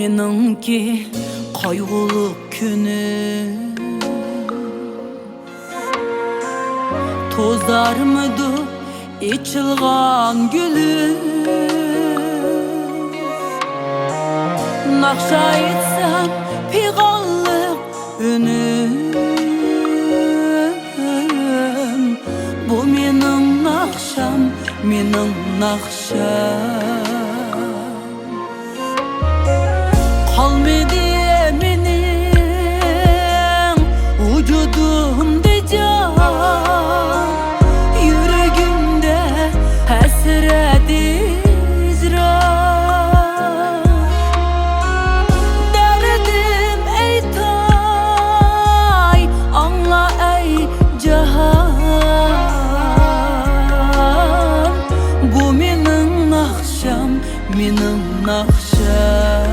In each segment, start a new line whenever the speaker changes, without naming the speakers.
meningki qayg'uli kuni. Tozarmıdı içilgan gülüm, nakşa etsem piğallık ünüm. Bu mening nakşam, mening nakşam. Qalmadı mening vujudumda jon, yuragimda hasrat ijron. Derdim aytay, angla ey jahon. Bu mening nakşam, mening nakşam.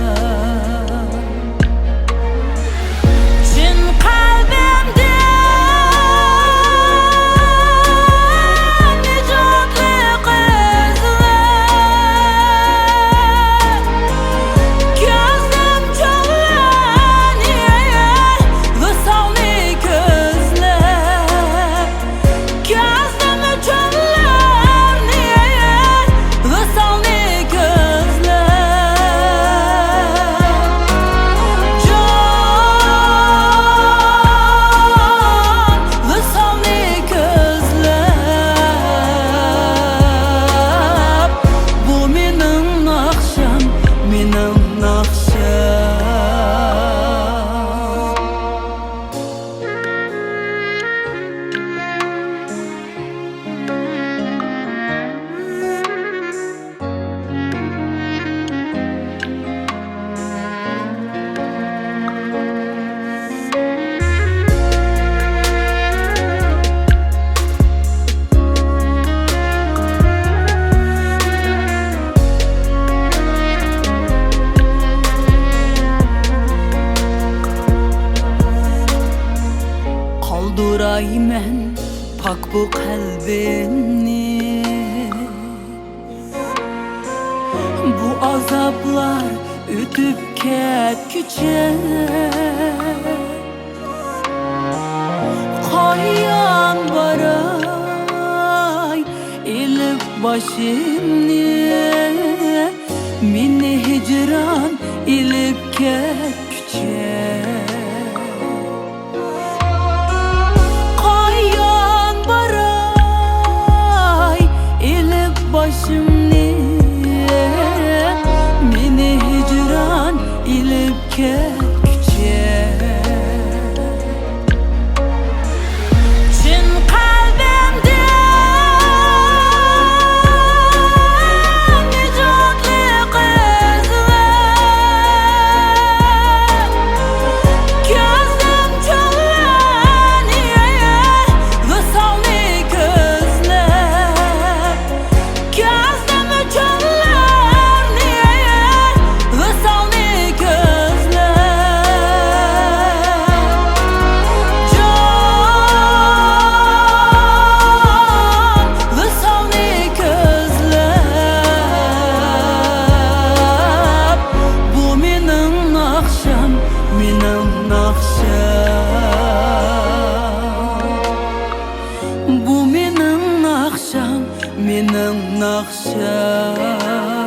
Duraymen pak bu kalbimni, bu azaplar ötüp ketkiçe. Qayyan baray elip başımni, meni hicran elip ketkiçe. Başımni, meni hicran ilip ketkiçe. Chin qalbimda nijotli qizlar, ko'zim cho'llani visolli ko'zlar. Bu mening nakşam, mening nakşam.